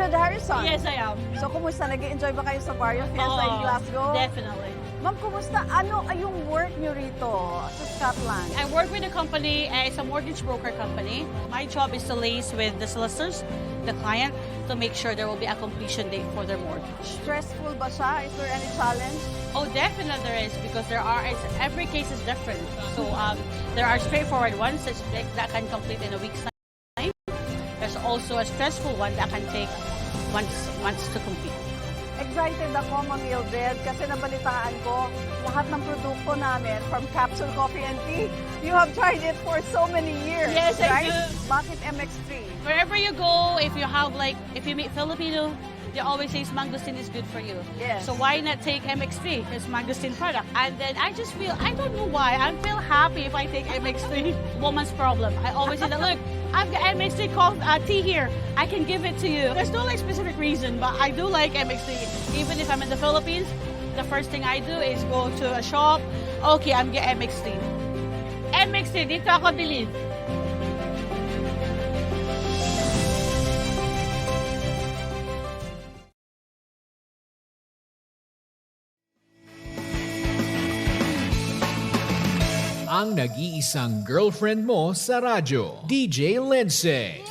David Harrison. Yes, I am. So, kumusta? Nag-enjoy ba kayo sa Barrio Fiesta in Glasgow? Definitely. Ma'am, kumusta? Ano ay yung work nyo rito sa Scotland? I work with a company, it's a mortgage broker company. My job is to liaise with the solicitors, the client, to make sure there will be a completion date for their mortgage. Stressful ba siya? Is there any challenge? Oh, definitely there is, because every case is different. So there are straightforward ones that can complete in a week's time. There's also a stressful one that can take months to complete. Excited ako, Ma'am Mildred, kasi nabalitaan ko lahat ng produkto namin from Capsule Coffee and Tea. You have tried it for so many years, Yes, I right? do. Bakit MX3? Wherever you go, if you meet Filipino, they always say mangosteen is good for you. Yes. So why not take MX3? It's mangosteen product. And then I just feel, I don't know why, I feel happy if I take MX3. Woman's problem. I always say that, look, I've got MX3 tea here. I can give it to you. There's no specific reason, but I do like MX3. Even if I'm in the Philippines, the first thing I do is go to a shop. Okay, I'm getting MX3. MX3, dito ako bilhin. Ang nag-iisang girlfriend mo sa radyo, DJ Lindsay.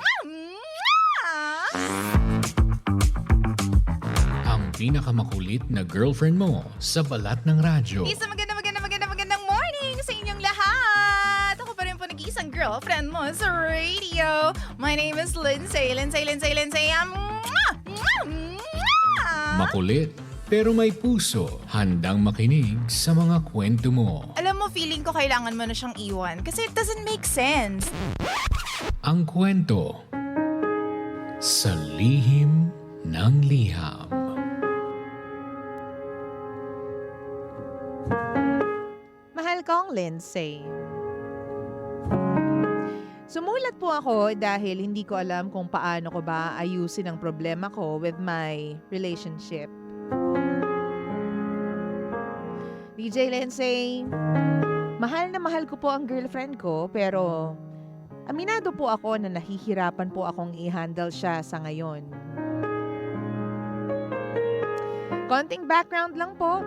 Ang pinakamakulit na girlfriend mo sa balat ng radyo. Isang magandang morning sa inyong lahat! Ako pa rin po nag-iisang girlfriend mo sa radio. My name is Lindsay. Makulit, pero may puso, handang makinig sa mga kwento mo. Alam mo, feeling ko kailangan mo na siyang iwan kasi it doesn't make sense. Ang kwento sa lihim ng liham. Mahal kong Lindsay. Sumulat po ako dahil hindi ko alam kung paano ko ba ayusin ang problema ko with my relationship. DJ Lindsay, mahal na mahal ko po ang girlfriend ko pero aminado po ako na nahihirapan po akong i-handle siya sa ngayon. Konting background lang po.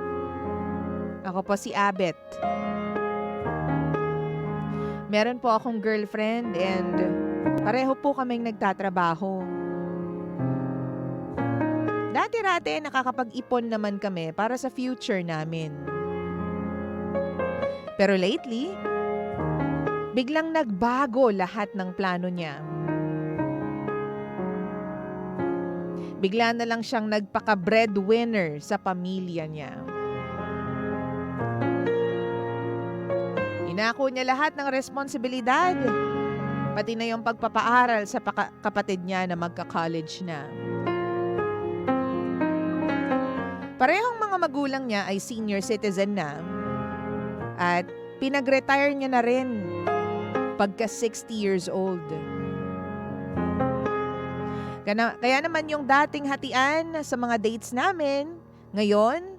Ako po si Abet. Meron po akong girlfriend and pareho po kaming nagtatrabaho. Dati-rati nakakapag-ipon naman kami para sa future namin. Pero lately, biglang nagbago lahat ng plano niya. Bigla na lang siyang nagpaka-breadwinner sa pamilya niya. Inako niya lahat ng responsibilidad, pati na yung pagpapaaral sa kapatid niya na magka-college na. Parehong mga magulang niya ay senior citizen na at pinag-retire niya na rin pagka 60 years old. Kaya naman yung dating hatian sa mga dates namin, ngayon,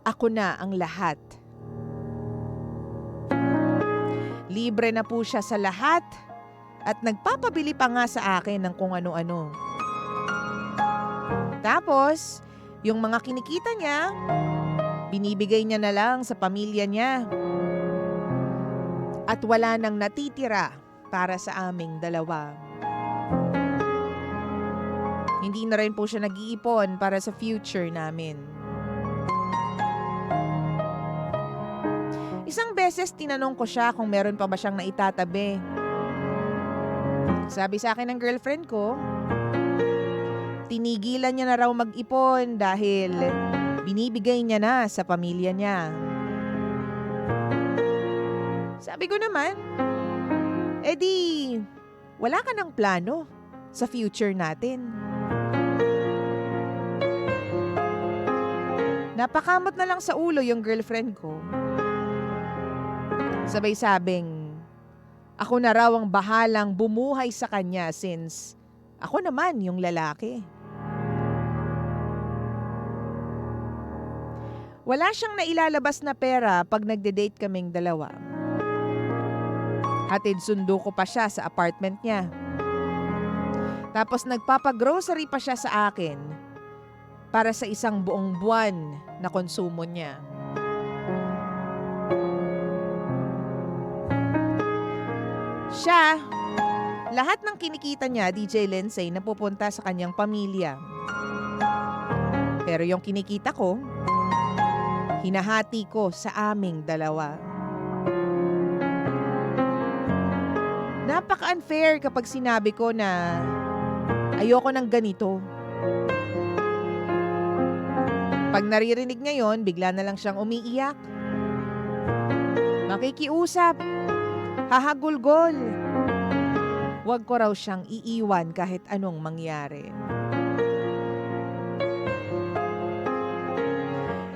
ako na ang lahat. Libre na po siya sa lahat at nagpapabili pa nga sa akin ng kung ano-ano. Tapos, yung mga kinikita niya, binibigay niya na lang sa pamilya niya. At wala nang natitira para sa aming dalawa. Hindi na rin po siya nag-iipon para sa future namin. Isang beses tinanong ko siya kung meron pa ba siyang naitatabi. Sabi sa akin ng girlfriend ko, tinigilan niya na raw mag-ipon dahil binibigay niya na sa pamilya niya. Sabi ko naman, edi wala ka ng plano sa future natin. Napakamot na lang sa ulo yung girlfriend ko. Sabay sabing, ako na raw ang bahalang bumuhay sa kanya since ako naman yung lalaki. Wala siyang nailalabas na pera pag nagde-date kaming dalawa. Hatid sundo ko pa siya sa apartment niya. Tapos nagpapagrocery pa siya sa akin para sa isang buong buwan na konsumo niya. Siya, lahat ng kinikita niya, DJ Lindsay, napupunta sa kanyang pamilya. Pero yung kinikita ko, hinahati ko sa aming dalawa. Napaka-unfair kapag sinabi ko na ayoko ng ganito. Pag naririnig niya yon, bigla na lang siyang umiiyak. Makikiusap. Hahagulgol. Huwag ko raw siyang iiwan kahit anong mangyari.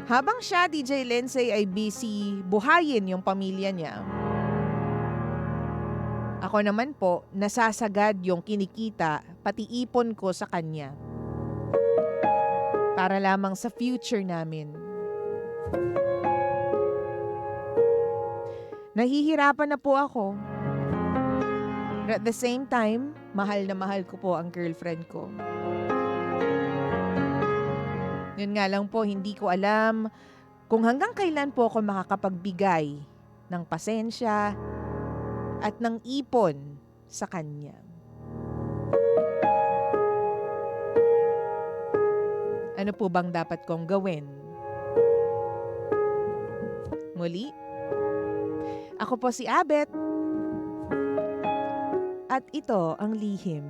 Habang siya, DJ Lindsay, ay busy buhayin yung pamilya niya, ako naman po, nasasagad yung kinikita, pati ipon ko sa kanya. Para lamang sa future namin. Nahihirapan na po ako. But at the same time, mahal na mahal ko po ang girlfriend ko. Yun nga lang po, hindi ko alam kung hanggang kailan po ako makakapagbigay ng pasensya at ng ipon sa kanya. Ano po bang dapat kong gawin? Muli, ako po si Abet. At ito ang lihim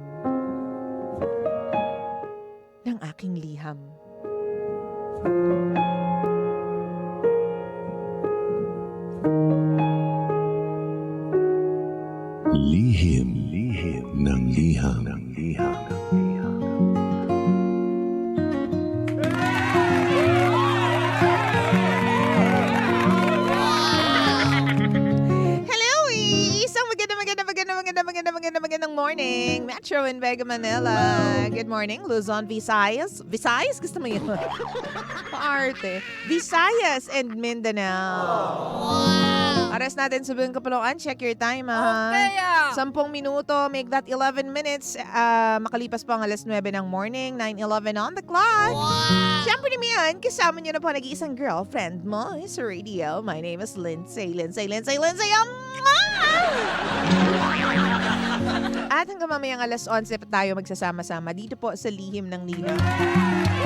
ng aking liham. Lihim ng liham. Hello, isang magandang morning. Metro in Vega, Manila. Good morning, Luzon, Visayas. Visayas? Gusto mo yun? Paarte. Visayas and Mindanao. Aras natin sa buong kapuluan. Check your time, ha? Okay, 10 minuto, make that 11 minutes. Makalipas po ang alas 9 ng morning, 9:11 on the clock. Siyempre naman, kasama niyo na po nag-iisang girlfriend mo sa radio. My name is Lindsay. At hanggang mamayang alas 11 pa tayo magsasama-sama dito po sa Lihim ng Liham.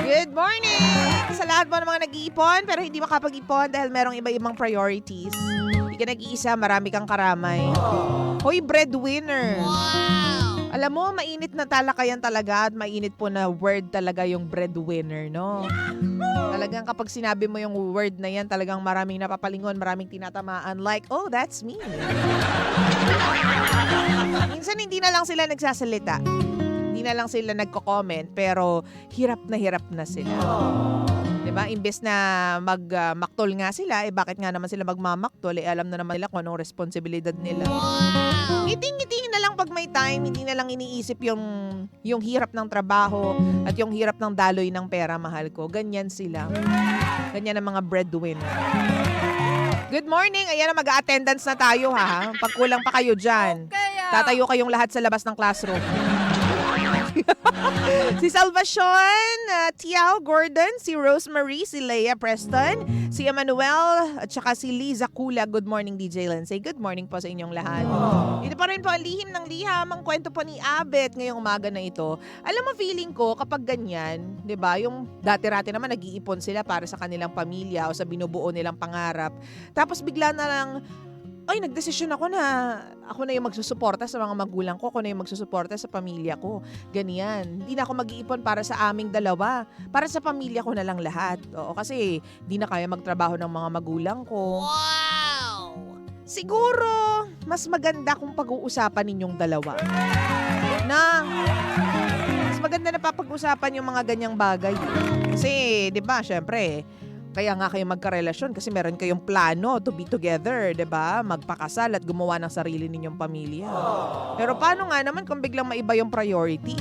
Good morning! Sa lahat po ng mga nag-iipon pero hindi makapag-ipon dahil merong iba-ibang priorities. Hindi ka nag-iisa, marami kang karamay. Hoy, breadwinner! Alam mo, mainit na talakayan talaga at mainit po na word talaga yung breadwinner, no? Talagang kapag sinabi mo yung word na yan, talagang maraming napapalingon, maraming tinatamaan. Like, oh, that's me. Minsan hindi na lang sila nagsasalita. Hindi na lang sila nagko-comment, pero hirap na sila. Diba? Imbes na magmaktol nga sila, bakit nga naman sila magmamaktol? Alam na naman nila kung anong responsibilidad nila. Ngiti-ngiti na lang pag may time, hindi na lang iniisip yung hirap ng trabaho at yung hirap ng daloy ng pera, mahal ko. Ganyan sila. Ganyan ang mga breadwinner. Good morning! Ayan na, mag-attendance na tayo, ha? Pag kulang pa kayo dyan, tatayo kayong lahat sa labas ng classroom. Si Salvacion, Tiao Gordon, si Rosemary, si Leia Preston, si Emmanuel, at saka si Liza Kula. Good morning, DJ Lindsay. Good morning po sa inyong lahat. Ito pa rin po ang Lihim ng Liham, ang kwento po ni Abet ngayong umaga na ito. Alam mo, feeling ko kapag ganyan, di ba, yung dati-rati naman nag-iipon sila para sa kanilang pamilya o sa binubuo nilang pangarap. Tapos bigla na lang, ay, nagdesisyon ako na ako na yung magsusuporta sa mga magulang ko, ako na yung magsusuporta sa pamilya ko. Ganyan. Hindi na ako mag-iipon para sa aming dalawa. Para sa pamilya ko na lang lahat. Oo, kasi hindi na kaya magtrabaho ng mga magulang ko. Wow! Siguro, mas maganda kung pag-uusapan ninyong dalawa. Mas maganda na papag-usapan yung mga ganyang bagay. Kasi, di ba, syempre, kaya nga kayo magkarelasyon kasi meron kayong plano to be together, 'di ba? Magpakasal at gumawa ng sarili ninyong pamilya. Pero paano nga naman kung biglang maiba yung priorities?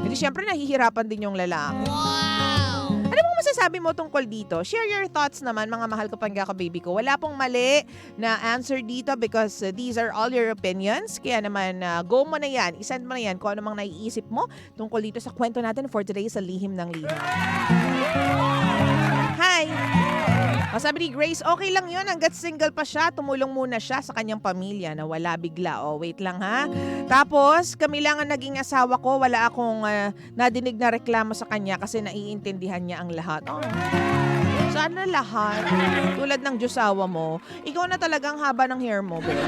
Hindi, syempre nahihirapan din yung lalaki. Wow! Ano bang masasabi mo tungkol dito? Share your thoughts naman, mga mahal ko pangga ka baby ko. Wala pong mali na answer dito because these are all your opinions. Kaya naman, go mo na yan. Isend mo na yan kung ano mang naiisip mo tungkol dito sa kwento natin for today sa Lihim ng Liham. Hi! Sabi ni Grace, okay lang yun. Hanggat single pa siya, tumulong muna siya sa kanyang pamilya na wala bigla. Wait lang ha. Tapos, kami lang ang naging asawa ko. Wala akong nadinig na reklamo sa kanya kasi naiintindihan niya ang lahat. Sana lahat. Tulad ng Diyosawa mo. Ikaw na talagang haba ng hair mo, babe.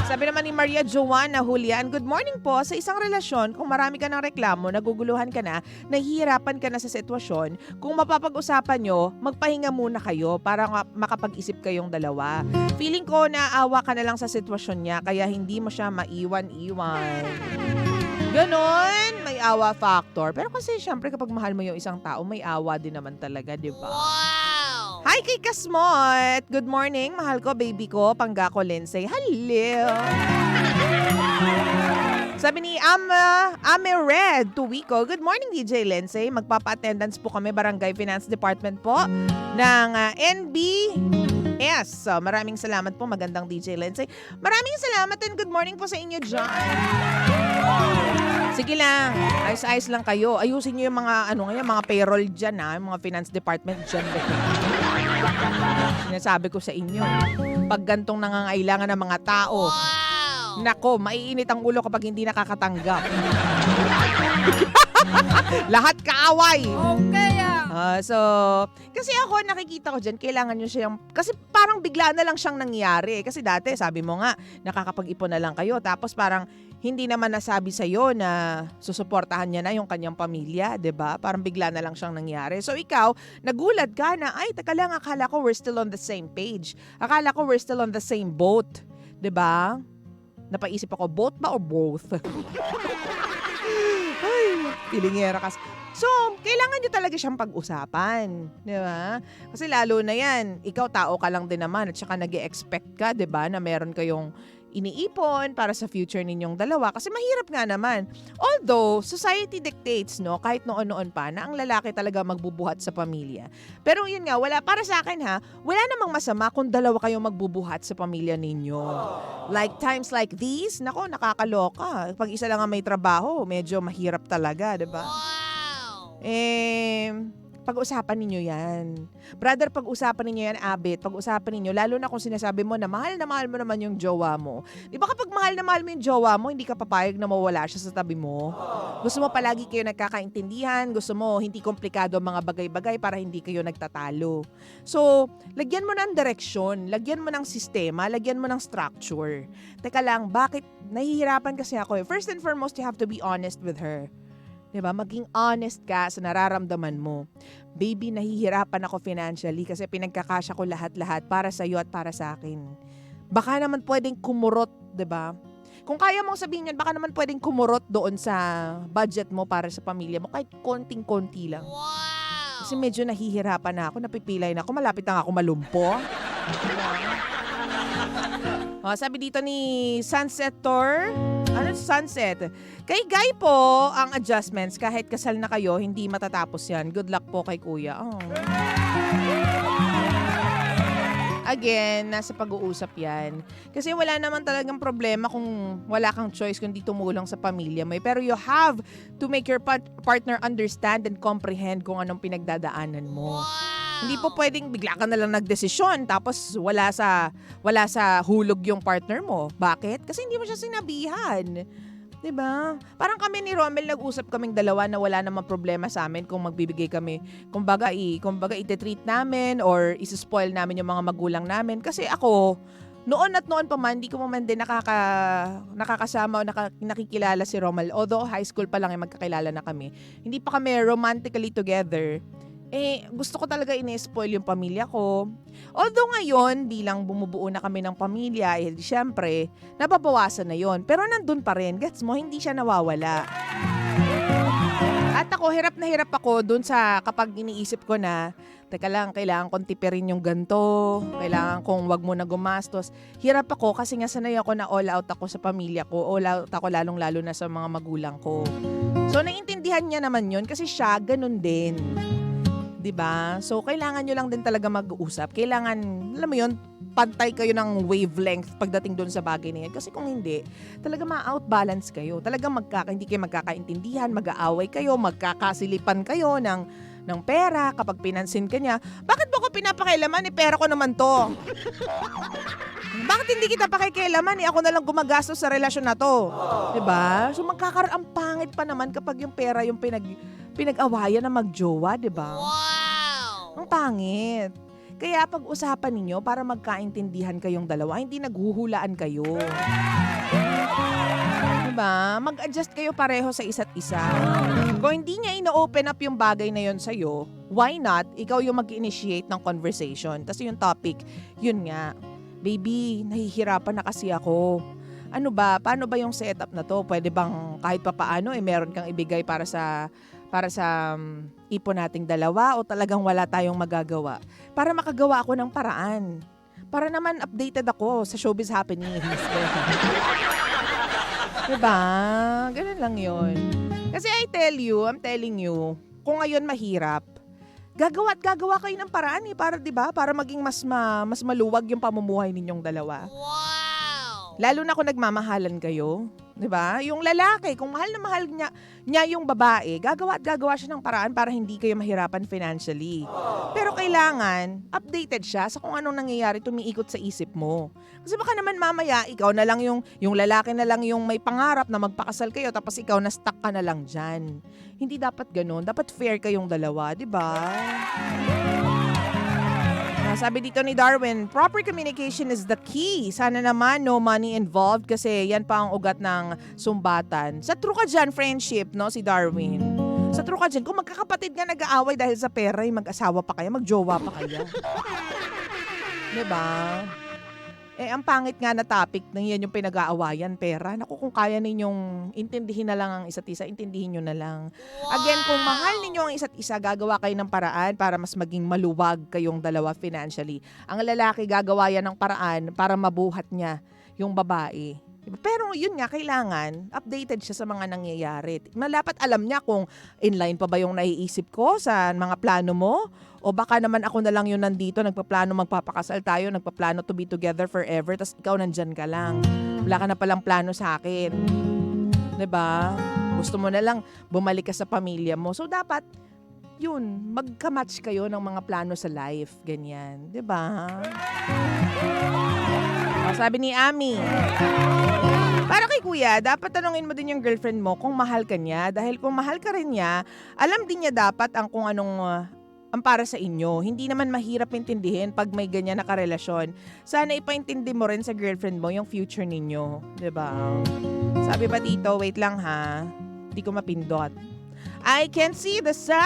Sabi naman ni Maria Joanna Julian, good morning po. Sa isang relasyon, kung marami ka ng reklamo, naguguluhan ka na, nahihirapan ka na sa sitwasyon, kung mapapag-usapan nyo, magpahinga muna kayo para makapag-isip kayong dalawa. Feeling ko naawa ka na lang sa sitwasyon niya, kaya hindi mo siya maiwan-iwan. Ganon, may awa factor. Pero kasi syempre kapag mahal mo yung isang tao, may awa din naman talaga, di ba? Wow! Hi kay Kasmot! Good morning, mahal ko, baby ko, pangga ko, Lindsay. Hello! Sabi ni Ame Red Tuwico, good morning DJ Lindsay. Magpapa-attendance po kami Barangay Finance Department po ng NBS. So, maraming salamat po, magandang DJ Lindsay. Maraming salamat and good morning po sa inyo dyan. Sige lang, ayos-ayos lang kayo. Ayusin nyo yung mga, mga payroll dyan ha, yung mga finance department dyan. Sinasabi ko sa inyo, pag gantong nangangailangan ng mga tao, nako, maiinit ang ulo kapag hindi nakakatanggap. Lahat kaaway. Okay. So, kasi ako nakikita ko dyan, kailangan nyo siyang, kasi parang bigla na lang siyang nangyari. Kasi dati, sabi mo nga, nakakapag-ipon na lang kayo. Tapos parang hindi naman nasabi sa'yo na susuportahan niya na yung kanyang pamilya, 'di ba? Parang bigla na lang siyang nangyari. So ikaw, nagulat ka na, ay, teka lang, akala ko we're still on the same page. Akala ko we're still on the same boat. 'Di ba? Napaisip ako, boat ba o both? Ay, pilingera kasi. So, kailangan nyo talaga siyang pag-usapan. Di ba? Kasi lalo na yan, ikaw tao ka lang din naman at saka nag-e-expect ka, di ba, na meron kayong iniipon para sa future ninyong dalawa. Kasi mahirap nga naman. Although, society dictates, no, kahit noon-noon pa, na ang lalaki talaga magbubuhat sa pamilya. Pero yun nga, para sa akin ha, wala namang masama kung dalawa kayong magbubuhat sa pamilya ninyo. Like times like these, nako, nakakaloka. Pag isa lang ang may trabaho, medyo mahirap talaga, di ba? Pag-usapan ninyo yan. Brother, pag-usapan ninyo yan, Abet. Pag-usapan ninyo, lalo na kung sinasabi mo na mahal mo naman yung jowa mo. Di ba kapag mahal mo yung jowa mo, hindi ka papayag na mawala siya sa tabi mo? Gusto mo palagi kayo nagkakaintindihan, gusto mo hindi komplikado ang mga bagay-bagay para hindi kayo nagtatalo. So, lagyan mo ng direksyon, lagyan mo ng sistema, lagyan mo ng structure. Teka lang, bakit nahihirapan kasi ako? First and foremost, you have to be honest with her. Diba? Maging honest ka sa nararamdaman mo. Baby, nahihirapan ako financially kasi pinagkakasya ko lahat-lahat para sa iyo at para sa akin. Baka naman pwedeng kumurot, diba? Kung kaya mong sabihin yan, baka naman pwedeng kumurot doon sa budget mo para sa pamilya mo kahit konting-konti lang. Wow! Kasi medyo nahihirapan na ako, napipilay na ako, malapit na ako malumpo. Sabi dito ni Sunset Tour, Sunset? Kay Guy po, ang adjustments, kahit kasal na kayo, hindi matatapos yan. Good luck po kay Kuya. Again, nasa pag-uusap yan. Kasi wala naman talagang problema kung wala kang choice kundi tumulong sa pamilya mo. Pero you have to make your partner understand and comprehend kung anong pinagdadaanan mo. Wow! Hindi po pwedeng bigla ka na lang nagdesisyon tapos wala sa hulog yung partner mo. Bakit? Kasi hindi mo siya sinabihan. 'Di ba? Parang kami ni Romel nag-usap kaming dalawa na wala namang problema sa amin kung magbibigay kami. Kumbaga ite-treat namin or isi-spoil namin yung mga magulang namin. Kasi ako, noon pa man, hindi ko man din nakakasama o nakikilala si Romel. Although high school pa lang magkakilala na kami. Hindi pa kami romantically together. Gusto ko talaga ini-spoil yung pamilya ko. Although ngayon, bilang bumubuo na kami ng pamilya, syempre, nababawasan na yon. Pero nandun pa rin, gets mo, hindi siya nawawala. At ako, hirap na hirap ako dun sa kapag iniisip ko na, teka lang, kailangan kong tipirin yung ganto, kailangan kong wag mo na gumastos. Hirap ako kasi nga sanay ako na all out ako sa pamilya ko, all out ako lalong-lalo na sa mga magulang ko. So, naiintindihan niya naman yun kasi siya, ganun din. 'Diba? So, kailangan nyo lang din talaga mag-uusap. Kailangan, alam mo yun, pantay kayo ng wavelength pagdating doon sa bagay na yan. Kasi kung hindi, talaga ma-outbalance kayo. Talaga hindi kayo magkakaintindihan, mag-aaway kayo, magkakasilipan kayo ng pera kapag pinansin ka niya. Bakit mo ko pinapakailaman? Pera ko naman to. Bakit hindi kita pakikialaman? Ako na lang gumagastos sa relasyon na to. 'Di ba? So ang pangit pa naman kapag yung pera yung pinag-awayan na magjowa, 'di ba? Wow! Ang pangit. Kaya pag-usapan ninyo para magkaintindihan kayong dalawa, hindi naghuhulaan kayo. 'Di ba? Mag-adjust kayo pareho sa isa't isa. Kung hindi niya ino-open up yung bagay na yon sa'yo, why not? Ikaw yung mag-initiate ng conversation. Tapos yung topic, yun nga, baby, nahihirapan na kasi ako. Ano ba? Paano ba yung setup na to? Pwede bang kahit papaano meron kang ibigay para sa ipon nating dalawa o talagang wala tayong magagawa? Para makagawa ako ng paraan. Para naman updated ako sa showbiz happenings. Diba? Ganun lang yun. Kasi I'm telling you, kung ngayon mahirap, gagawa kayo ng paraan para 'di ba? Para maging mas maluwag yung pamumuhay ninyong dalawa. Wow! Lalo na kung nagmamahalan kayo, 'di ba? Yung lalaki, kung mahal na mahal niya yung babae, gagawa siya ng paraan para hindi kayo mahirapan financially. Pero kailangan updated siya sa kung anong nangyayari tumiikot sa isip mo. Kasi baka naman mamaya ikaw na lang yung lalaki na lang yung may pangarap na magpakasal kayo tapos ikaw na stuck ka na lang diyan. Hindi dapat ganoon. Dapat fair kayong dalawa, 'di ba? Sabi dito ni Darwin, proper communication is the key. Sana naman no money involved kasi yan pa ang ugat ng sumbatan. Sa true ka dyan, friendship, no, si Darwin. Sa true ka dyan, kung magkakapatid nga nag-aaway dahil sa pera, mag-asawa pa kaya, magjowa pa kaya. Diba? Ang pangit nga na topic na yan yung pinag-aawayan, pera. Naku, kung kaya ninyong intindihin na lang ang isa't isa, intindihin nyo na lang. Again, kung mahal ninyo ang isa't isa, gagawa kayo ng paraan para mas maging maluwag kayong dalawa financially. Ang lalaki gagawa yan ng paraan para mabuhat niya yung babae. Pero yun nga, kailangan updated siya sa mga nangyayari. Malapat alam niya kung inline pa ba yung naiisip ko sa mga plano mo. O baka naman ako na lang yung nandito, nagpaplano magpapakasal tayo, nagpaplano to be together forever, tas ikaw nandyan ka lang. Wala ka na palang plano sa akin. 'Di ba? Gusto mo na lang bumalik ka sa pamilya mo. So dapat, yun, magka-match kayo ng mga plano sa life. Ganyan. 'Di ba? Sabi ni Ami, para kay kuya, dapat tanungin mo din yung girlfriend mo kung mahal ka niya. Dahil kung mahal ka rin niya, alam din niya dapat ang kung anong ang para sa inyo. Hindi naman mahirap intindihin pag may ganyan na karelasyon. Sana ipaintindi mo rin sa girlfriend mo yung future ninyo. 'Di ba? Sabi pa dito, wait lang ha. Hindi ko mapindot. I can see the sign.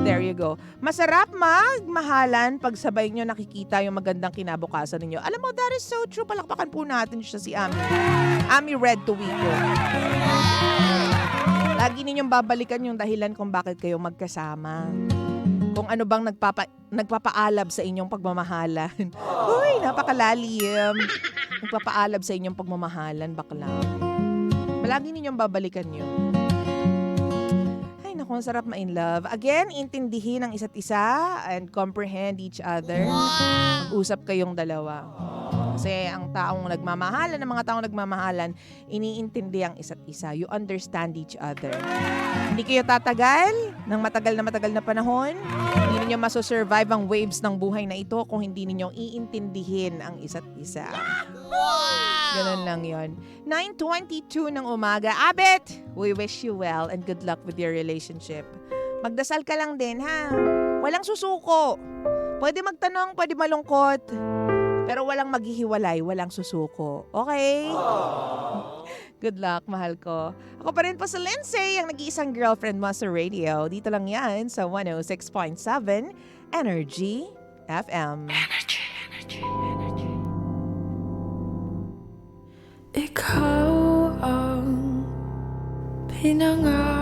There you go. Masarap magmahalan pag sabay nyo nakikita yung magandang kinabukasan ninyo. Alam mo, that is so true. Palakpakan po natin siya si Ami. Ami Red Tuwico. Lagi ninyong babalikan yung dahilan kung bakit kayo magkasama. Kung ano bang nagpapaalab sa inyong pagmamahalan. Uy, napakalalim. Nagpapaalab sa inyong pagmamahalan, bakla. Palagi ninyong babalikan yun. Ay, naku, sarap ma-in love. Again, intindihin ang isa't isa and comprehend each other. Mag-usap kayong dalawa. Kasi ang taong nagmamahalan, ang mga taong nagmamahalan, iniintindi ang isa't isa. You understand each other. Hindi kayo tatagal ng matagal na panahon. Hindi ninyo masosurvive ang waves ng buhay na ito kung hindi ninyo iintindihin ang isa't isa. Wow! Ganun lang yon. 9:22 ng umaga. Abet, we wish you well and good luck with your relationship. Magdasal ka lang din, ha? Walang susuko. Pwede magtanong, pwede malungkot. Pero walang maghihiwalay, walang susuko. Okay? Good luck, mahal ko. Ako pa rin po sa Lindsay, ang nag-iisang girlfriend mo sa radio. Dito lang yan sa 106.7 Energy FM. Energy. Ikaw ang pinangarap